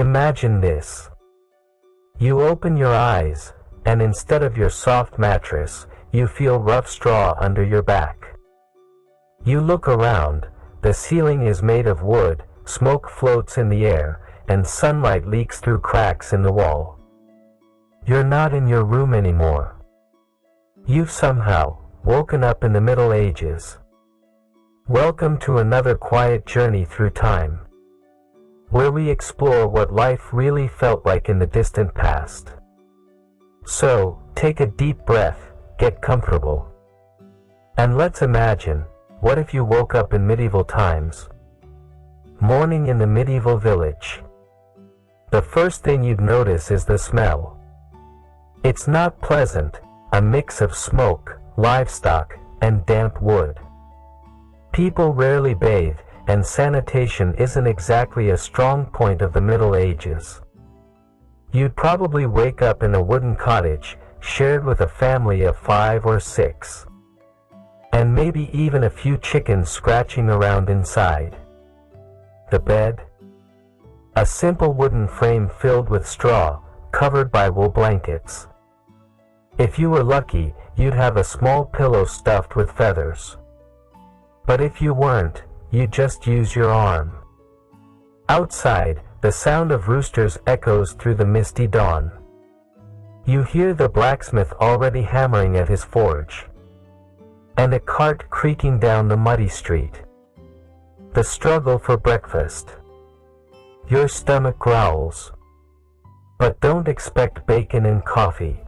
Imagine this. You open your eyes, and instead of your soft mattress, you feel rough straw under your back. You look around, the ceiling is made of wood, smoke floats in the air, and sunlight leaks through cracks in the wall. You're not in your room anymore. You've somehow woken up in the Middle Ages. Welcome to another quiet journey through time, where we explore what life really felt like in the distant past. So, take a deep breath, get comfortable, and let's imagine, what if you woke up in medieval times? Morning in the medieval village. The first thing you'd notice is the smell. It's not pleasant, a mix of smoke, livestock, and damp wood. People rarely bathe, and sanitation isn't exactly a strong point of the Middle Ages. You'd probably wake up in a wooden cottage, shared with a family of 5 or 6. And maybe even a few chickens scratching around inside. The bed? A simple wooden frame filled with straw, covered by wool blankets. If you were lucky, you'd have a small pillow stuffed with feathers. But if you weren't, you'd just use your arm. Outside, the sound of roosters echoes through the misty dawn. You hear the blacksmith already hammering at his forge, and a cart creaking down the muddy street. The struggle for breakfast. Your stomach growls. But don't expect bacon and coffee.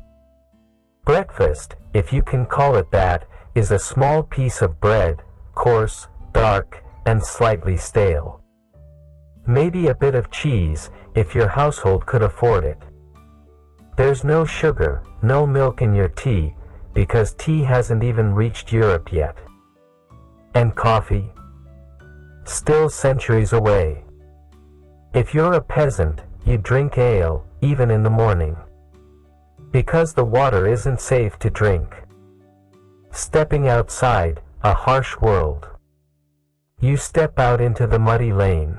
Breakfast, if you can call it that, is a small piece of bread, coarse, dark, and slightly stale. Maybe a bit of cheese, if your household could afford it. There's no sugar, no milk in your tea, because tea hasn't even reached Europe yet. And coffee? Still centuries away. If you're a peasant, you drink ale, even in the morning. Because the water isn't safe to drink. Stepping outside, a harsh world. You step out into the muddy lane.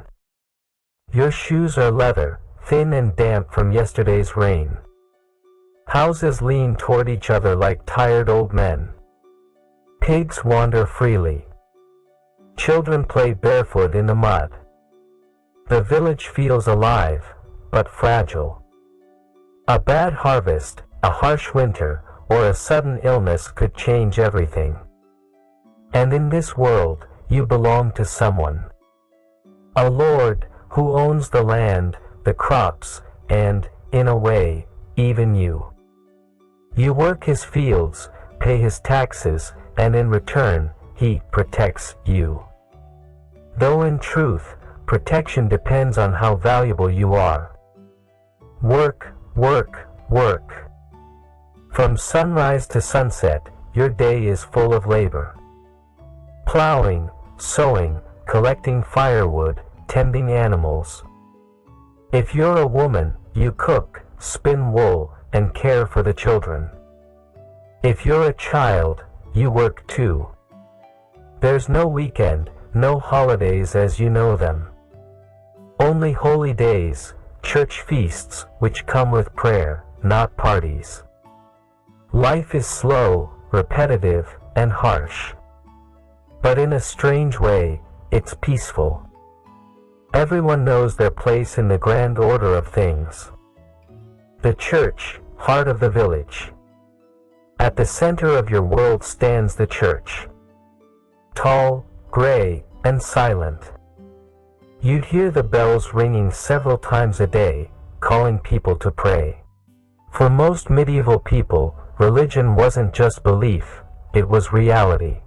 Your shoes are leather, thin and damp from yesterday's rain. Houses lean toward each other like tired old men. Pigs wander freely. Children play barefoot in the mud. The village feels alive, but fragile. A bad harvest, a harsh winter, or a sudden illness could change everything. And in this world, you belong to someone. A lord who owns the land, the crops, and, in a way, even you. You work his fields, pay his taxes, and in return, he protects you. Though in truth, protection depends on how valuable you are. Work, work, work. From sunrise to sunset, your day is full of labor. Plowing, sowing, collecting firewood, tending animals. If you're a woman, you cook, spin wool, and care for the children. If you're a child, you work too. There's no weekend, no holidays as you know them. Only holy days, church feasts, which come with prayer, not parties. Life is slow, repetitive, and harsh. But in a strange way, it's peaceful. Everyone knows their place in the grand order of things. The church, heart of the village. At the center of your world stands the church. Tall, gray, and silent. You'd hear the bells ringing several times a day, calling people to pray. For most medieval people, religion wasn't just belief, it was reality.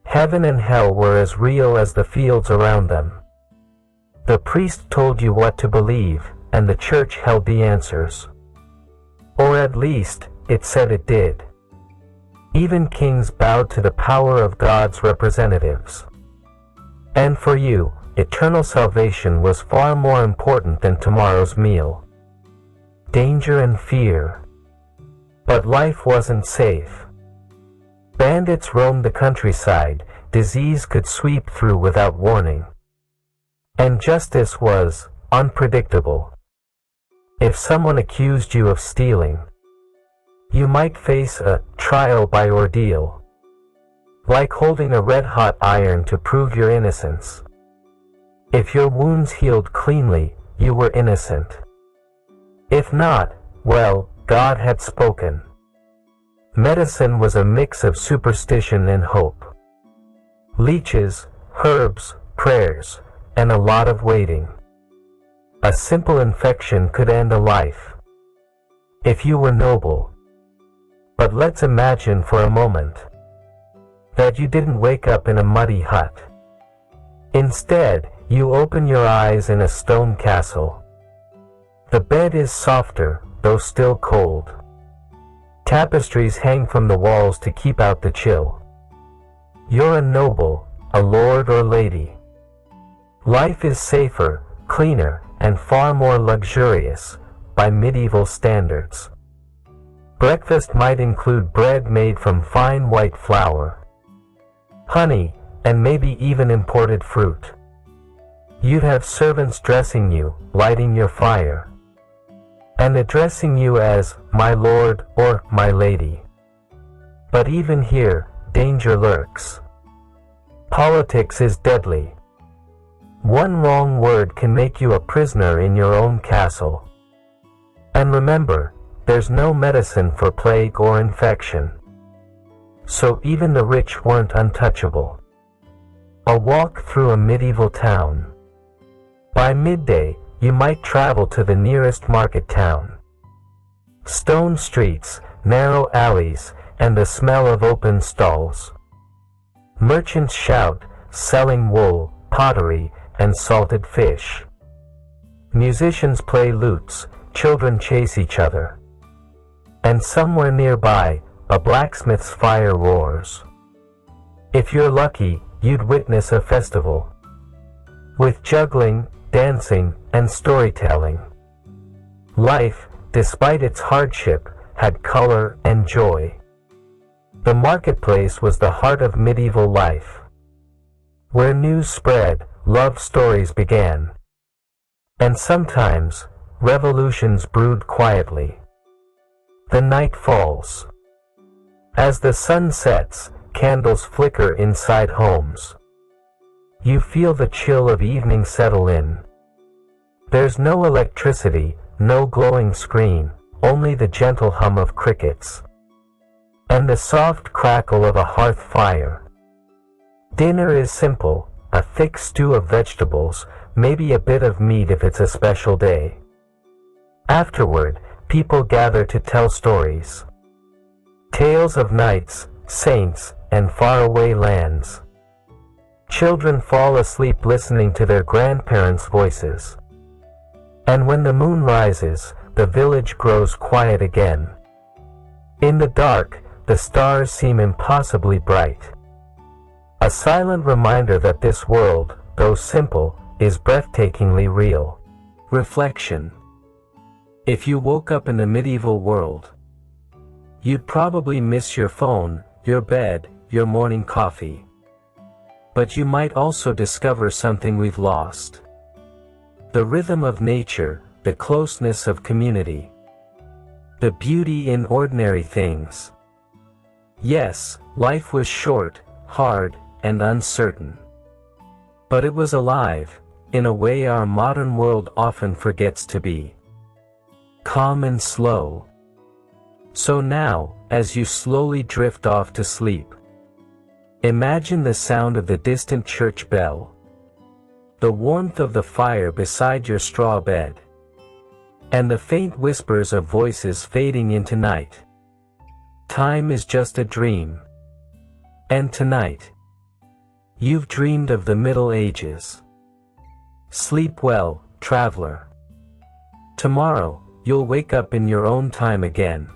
Heaven and hell were as real as the fields around them. The priest told you what to believe, and the church held the answers. Or at least, it said it did. Even kings bowed to the power of God's representatives. And for you, eternal salvation was far more important than tomorrow's meal. Danger and fear. But life wasn't safe. Bandits roamed the countryside, disease could sweep through without warning. And justice was unpredictable. If someone accused you of stealing, you might face a trial by ordeal, like holding a red-hot iron to prove your innocence. If your wounds healed cleanly, you were innocent. If not, well, God had spoken. Medicine was a mix of superstition and hope. Leeches, herbs, prayers, and a lot of waiting. A simple infection could end a life, if you were noble. But let's imagine for a moment that you didn't wake up in a muddy hut. Instead, you open your eyes in a stone castle. The bed is softer, though still cold. Tapestries hang from the walls to keep out the chill. You're a noble, a lord or lady. Life is safer, cleaner, and far more luxurious by medieval standards. Breakfast might include bread made from fine white flour, honey, and maybe even imported fruit. You'd have servants dressing you, lighting your fire, and addressing you as my lord or my lady. But even here, danger lurks. Politics is deadly. One wrong word can make you a prisoner in your own castle. And remember, there's no medicine for plague or infection. So even the rich weren't untouchable. A walk through a medieval town. By midday, you might travel to the nearest market town. Stone streets, narrow alleys, and the smell of open stalls. Merchants shout, selling wool, pottery, and salted fish. Musicians play lutes, children chase each other. And somewhere nearby, a blacksmith's fire roars. If you're lucky, you'd witness a festival, with juggling, dancing, and storytelling. Life, despite its hardship, had color and joy. The marketplace was the heart of medieval life. Where news spread, love stories began. And sometimes, revolutions brewed quietly. The night falls. As the sun sets, candles flicker inside homes. You feel the chill of evening settle in. There's no electricity, no glowing screen, only the gentle hum of crickets, and the soft crackle of a hearth fire. Dinner is simple, a thick stew of vegetables, maybe a bit of meat if it's a special day. Afterward, people gather to tell stories. Tales of knights, saints, and faraway lands. Children fall asleep listening to their grandparents' voices. And when the moon rises, the village grows quiet again. In the dark, the stars seem impossibly bright. A silent reminder that this world, though simple, is breathtakingly real. Reflection. If you woke up in a medieval world, you'd probably miss your phone, your bed, your morning coffee. But you might also discover something we've lost. The rhythm of nature, the closeness of community. The beauty in ordinary things. Yes, life was short, hard, and uncertain. But it was alive, in a way our modern world often forgets to be. Calm and slow. So now, as you slowly drift off to sleep, imagine the sound of the distant church bell, the warmth of the fire beside your straw bed, and the faint whispers of voices fading into night. Time is just a dream. And tonight, you've dreamed of the Middle Ages. Sleep well, traveler. Tomorrow, you'll wake up in your own time again.